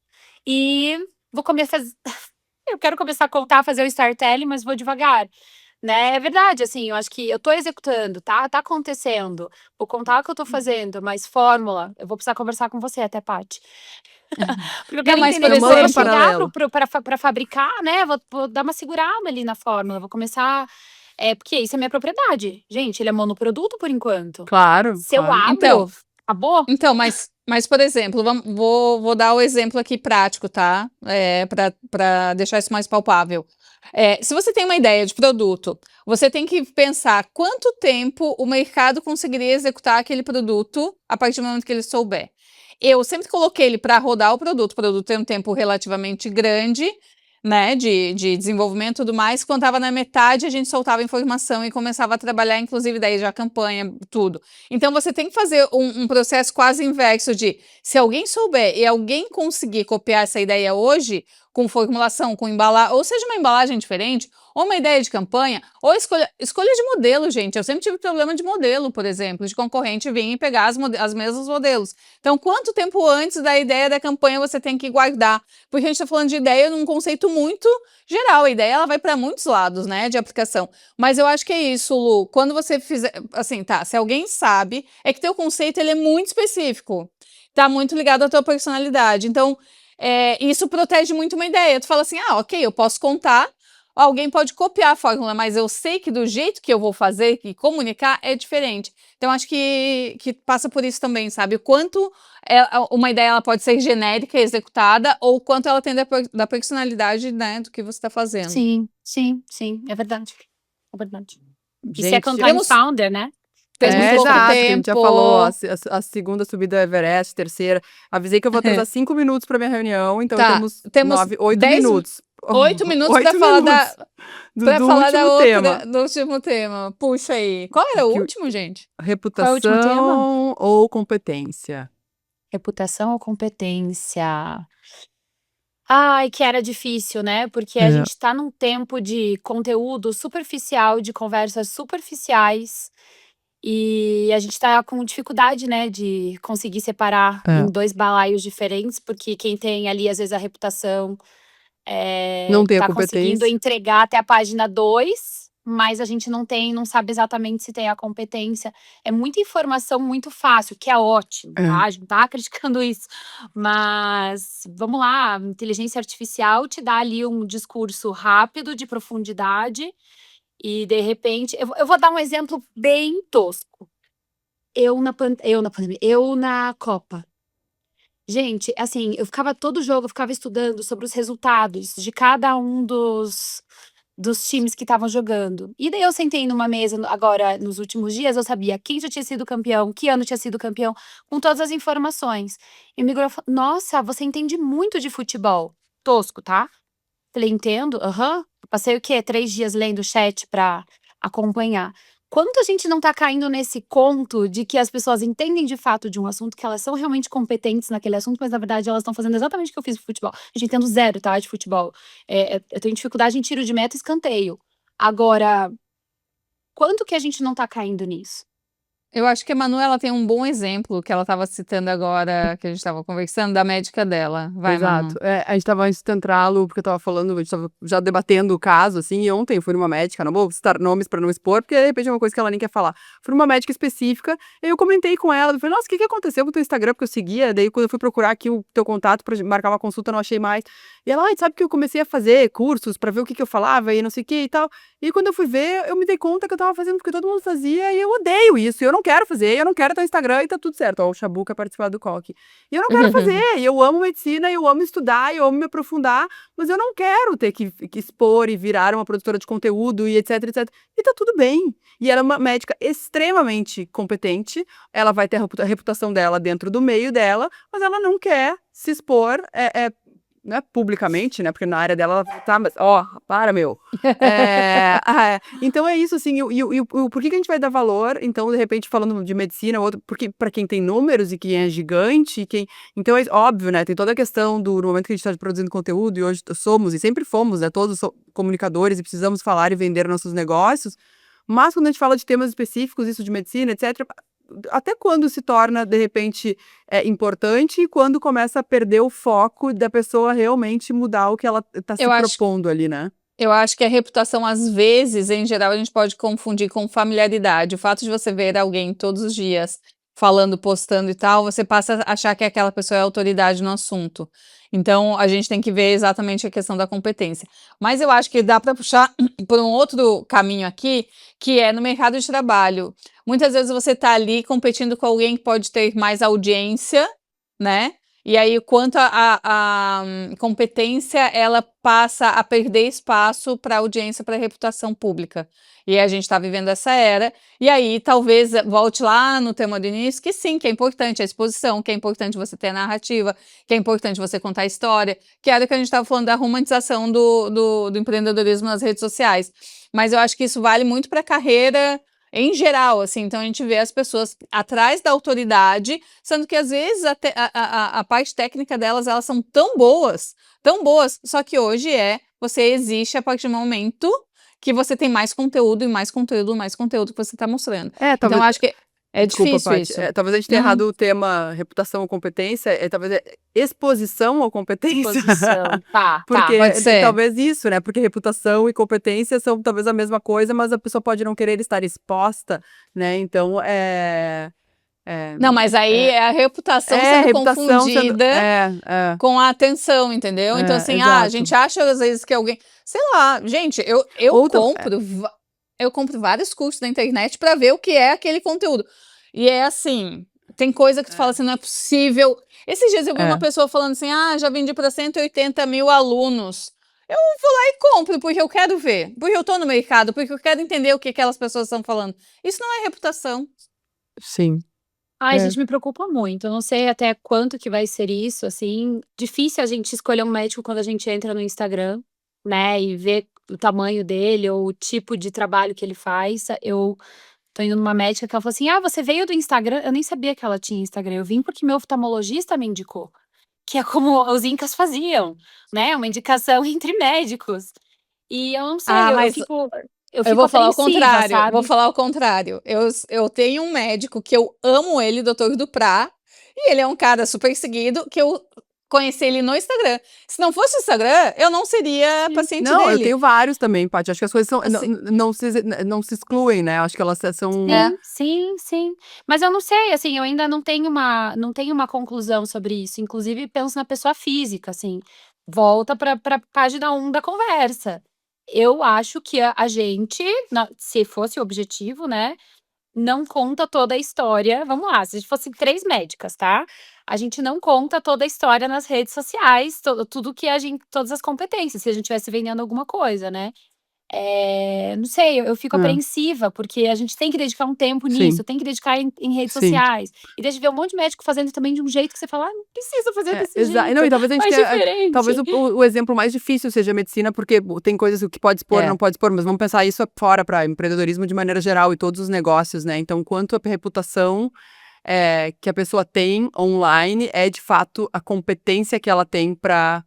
e vou começar. Eu quero começar a contar, fazer o storytelling, mas vou devagar. Né, é verdade, assim, eu acho que eu tô executando, tá acontecendo. Vou contar o que eu tô fazendo, mas fórmula, eu vou precisar conversar com você até, Paty. Porque eu Não, quero mas, por entender como eu vou Manda em exemplo, chegar paralelo. pra fabricar, né, vou dar uma segurada ali na fórmula, vou começar porque isso é minha propriedade. Gente, ele é monoproduto por enquanto. Claro, Se eu claro. então, abro, acabou? mas, por exemplo, vou dar o exemplo aqui prático, tá? Para deixar isso mais palpável. Se você tem uma ideia de produto, você tem que pensar quanto tempo o mercado conseguiria executar aquele produto a partir do momento que ele souber. Eu sempre coloquei ele para rodar o produto tem um tempo relativamente grande, né, de desenvolvimento e tudo mais. Quando estava na metade, a gente soltava informação e começava a trabalhar, inclusive, daí já a campanha, tudo. Então, você tem que fazer um processo quase inverso de, se alguém souber e alguém conseguir copiar essa ideia hoje, com formulação, com embalagem, ou seja, uma embalagem diferente, ou uma ideia de campanha, ou escolha de modelo, gente. Eu sempre tive problema de modelo, por exemplo, de concorrente vir e pegar as mesmos modelos. Então, quanto tempo antes da ideia da campanha você tem que guardar? Porque a gente está falando de ideia num conceito muito geral. A ideia ela vai para muitos lados, né, de aplicação. Mas eu acho que é isso, Lu. Quando você fizer, assim, tá, se alguém sabe, é que teu conceito ele é muito específico. Tá muito ligado à tua personalidade. Então, isso protege muito uma ideia. Tu fala assim, ok, eu posso contar, alguém pode copiar a fórmula, mas eu sei que do jeito que eu vou fazer e comunicar é diferente. Então, acho que passa por isso também, sabe? O quanto uma ideia ela pode ser genérica e executada, ou o quanto ela tem da personalidade, né, do que você está fazendo. Sim, sim, sim, é verdade. É verdade. E se é Gente, contar em Temos, founder, né? temos Muito pouco exato, que a gente já falou, tempo. a segunda subida ao Everest, terceira. Avisei que eu vou atrasar 5 minutos para minha reunião, então Tá, temos temos 8 10, minutos. 8 minutos para 8 falar minutos para do falar da último tema. outra, do último tema. Puxa aí. Qual era o Que, último, gente? Qual é o último tema? reputação ou competência? Reputação ou competência? Ai, que era difícil, né? Porque a É, gente tá num tempo de conteúdo superficial, de conversas superficiais, e a gente tá com dificuldade, né, de conseguir separar é. em 2 balaios diferentes, porque quem tem ali, às vezes, a reputação, Não ter a tá conseguindo competência? entregar até a página 2, mas a gente não sabe exatamente se tem a competência. É muita informação muito fácil, que é ótimo, É. tá? A gente não tá criticando isso, mas vamos lá, a inteligência artificial te dá ali um discurso rápido, de profundidade, e de repente eu vou dar um exemplo bem tosco. Eu na Copa. Gente, assim, eu ficava todo jogo, eu ficava estudando sobre os resultados de cada um dos times que estavam jogando. E daí eu sentei numa mesa agora, nos últimos dias, eu sabia quem já tinha sido campeão, que ano tinha sido campeão, com todas as informações. E o Miguel falou, nossa, você entende muito de futebol. Tosco, tá? Falei, entendo, aham. Passei o quê? 3 dias lendo o chat pra acompanhar. Quanta gente não tá caindo nesse conto de que as pessoas entendem de fato de um assunto, que elas são realmente competentes naquele assunto, mas na verdade elas estão fazendo exatamente o que eu fiz no futebol. Gente, entendo zero, tá, de futebol. Eu tenho dificuldade em tiro de meta e escanteio. Agora, quanto que a gente não tá caindo nisso? Eu acho que a Manu, ela tem um bom exemplo que ela estava citando agora, que a gente estava conversando, da médica dela. Vai, Manu. Exato. A gente tava antes de entrá-lo, porque eu tava falando, a gente tava já debatendo o caso, assim, e ontem eu fui numa médica, não vou citar nomes pra não expor, porque de repente é uma coisa que ela nem quer falar. Fui numa médica específica, e eu comentei com ela, eu falei, nossa, o que que aconteceu com o teu Instagram? Porque eu seguia, daí quando eu fui procurar aqui o teu contato pra marcar uma consulta, eu não achei mais. E ela, sabe que eu comecei a fazer cursos pra ver o que que eu falava e não sei o que e tal. E quando eu fui ver, eu me dei conta que eu tava fazendo porque todo mundo fazia, e eu odeio isso, e eu não quero fazer, eu não quero ter um Instagram e tá tudo certo. Ó, o Chabuca participar do coque. E eu não quero fazer, e eu amo medicina, eu amo estudar, eu amo me aprofundar, mas eu não quero ter que expor e virar uma produtora de conteúdo e etc, etc. E tá tudo bem. E ela é uma médica extremamente competente, ela vai ter a reputação dela dentro do meio dela, mas ela não quer se expor, não é publicamente, né? Porque na área dela, ela tá, mas, para, meu. Então é isso, assim, por que que a gente vai dar valor, então, de repente, falando de medicina, porque para quem tem números e quem é gigante, então é óbvio, né? Tem toda a questão do momento que a gente está produzindo conteúdo, e hoje somos, e sempre fomos, né? Todos comunicadores e precisamos falar e vender nossos negócios, mas quando a gente fala de temas específicos, isso de medicina, etc., até quando se torna, de repente, importante e quando começa a perder o foco da pessoa realmente mudar o que ela está se Eu acho propondo ali, né? Eu acho que a reputação, às vezes, em geral, a gente pode confundir com familiaridade. O fato de você ver alguém todos os dias falando, postando e tal, você passa a achar que aquela pessoa é autoridade no assunto. Então, a gente tem que ver exatamente a questão da competência. Mas eu acho que dá para puxar por um outro caminho aqui, que é no mercado de trabalho. Muitas vezes você está ali competindo com alguém que pode ter mais audiência, né? E aí, quanto a competência, ela passa a perder espaço para audiência, para reputação pública. E a gente está vivendo essa era. E aí, talvez volte lá no tema do início, que sim, que é importante a exposição, que é importante você ter a narrativa, que é importante você contar a história, que era o que a gente estava falando da romantização do empreendedorismo nas redes sociais. Mas eu acho que isso vale muito para a carreira em geral, assim. Então a gente vê as pessoas atrás da autoridade, sendo que às vezes a parte técnica delas, elas são tão boas, só que hoje você existe a partir do momento que você tem mais conteúdo, e mais conteúdo, mais conteúdo que você está mostrando. Então Talvez. eu acho que é Desculpa, difícil Paty. isso. Talvez a gente tenha Não. errado o tema reputação ou competência, talvez exposição ou competência. Exposição. Tá, Porque Pode ser. talvez isso, né? Porque reputação e competência são talvez a mesma coisa, mas a pessoa pode não querer estar exposta, né? Então, Não, mas aí é a reputação sendo reputação confundida com a atenção, entendeu? Então, assim, a exato. gente acha às vezes que alguém. Sei lá, gente, eu compro vários cursos na internet para ver o que é aquele conteúdo. E é assim, tem coisa que tu fala assim, não é possível. Esses dias eu vi uma pessoa falando assim, já vendi para 180 mil alunos. Eu vou lá e compro, porque eu quero ver, porque eu tô no mercado, porque eu quero entender o que aquelas pessoas estão falando. Isso não é reputação. Sim. Ai, gente, me preocupa muito. Eu não sei até quanto que vai ser isso, assim. Difícil a gente escolher um médico quando a gente entra no Instagram, né? E ver o tamanho dele ou o tipo de trabalho que ele faz. Eu tô indo numa médica que ela falou assim: você veio do Instagram? Eu nem sabia que ela tinha Instagram. Eu vim porque meu oftalmologista me indicou. Que é como os incas faziam, né? Uma indicação entre médicos. E eu não sei, Mas eu eu fico vou falar o apreensiva, contrário. sabe? Vou falar o contrário. Eu tenho um médico que eu amo ele, Dr. Duprá, e ele é um cara super seguido, que eu conheci ele no Instagram. Se não fosse o Instagram, eu não seria paciente Não, eu dele. tenho vários também, Paty. Acho que as coisas são, Assim, não se excluem, né? Acho que elas são. Sim. Mas eu não sei, assim, eu ainda não tenho uma conclusão sobre isso. Inclusive, penso na pessoa física, assim. Volta pra página 1 da conversa. Eu acho que a gente, se fosse o objetivo, né, não conta toda a história. Vamos lá, se a gente fosse 3 médicas, tá? A gente não conta toda a história nas redes sociais, tudo que todas as competências, se a gente estivesse vendendo alguma coisa, né? não sei, eu fico É. apreensiva, porque a gente tem que dedicar um tempo Sim. nisso, tem que dedicar em redes Sim. sociais. E daí a gente vê um monte de médico fazendo também de um jeito que você fala, não precisa fazer desse jeito, Não, e talvez a gente faz tenha, talvez diferente. o exemplo mais difícil seja a medicina, porque tem coisas que pode expor, não pode expor, mas vamos pensar isso fora para empreendedorismo de maneira geral e todos os negócios, né? Então, quanto a reputação que a pessoa tem online é de fato a competência que ela tem para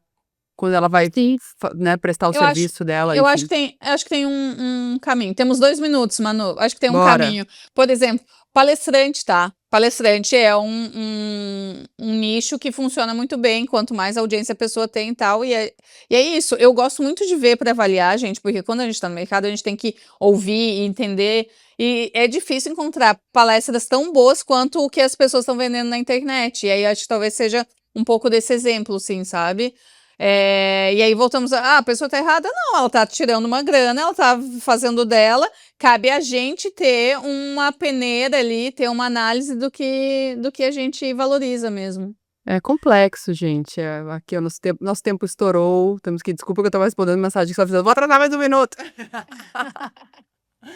quando ela vai, Sim. né, prestar o Eu acho, serviço dela, eu enfim. acho que tem um caminho. Temos 2 minutos, Manu. Acho que tem um Bora. caminho. Por exemplo, palestrante, tá? Palestrante é um nicho que funciona muito bem, quanto mais audiência a pessoa tem e tal. E é isso. Eu gosto muito de ver para avaliar, gente, porque quando a gente tá no mercado, a gente tem que ouvir e entender. E é difícil encontrar palestras tão boas quanto o que as pessoas estão vendendo na internet. E aí acho que talvez seja um pouco desse exemplo, sim, sabe? E aí voltamos a pessoa tá errada? Não, ela tá tirando uma grana, ela tá fazendo dela. Cabe a gente ter uma peneira ali, ter uma análise do que a gente valoriza mesmo. É complexo, gente. Aqui o nosso tempo estourou. Desculpa que eu tava respondendo mensagem que você tá fazendo. Vou atrasar mais um minuto.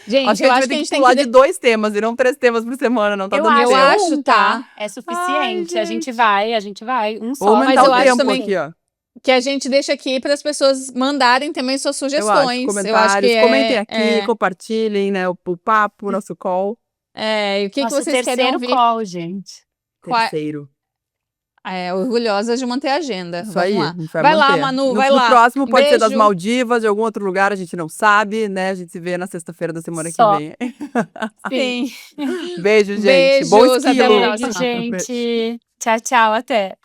Gente, Acho que eu a acho gente que a vai ter gente que tem pular que. de 2 temas e não 3 temas por semana, não tá Eu dando acho, Eu tempo. acho, um, tá? É suficiente. A gente vai, um Vou só. Mas aumentar eu o acho tempo também aqui, ó. que a gente deixa aqui para as pessoas mandarem também suas Eu acho, sugestões. Eu acho comentários, que comentem aqui, compartilhem, né, o papo, o nosso call. e o que Nosso vocês querem terceiro ouvir? call, gente. Terceiro. Orgulhosas de manter a agenda. Isso Vamos aí, lá. a gente vai Vai lá, manter. Manu, vai No lá. próximo pode ser das Beijo. Maldivas, de algum outro lugar, a gente não sabe, né? A gente se vê na sexta-feira da semana que Só. vem. Sim. Beijo, gente. Bom Beijos, até a esquilo. Beijo, próxima. gente. Tchau, tchau, até.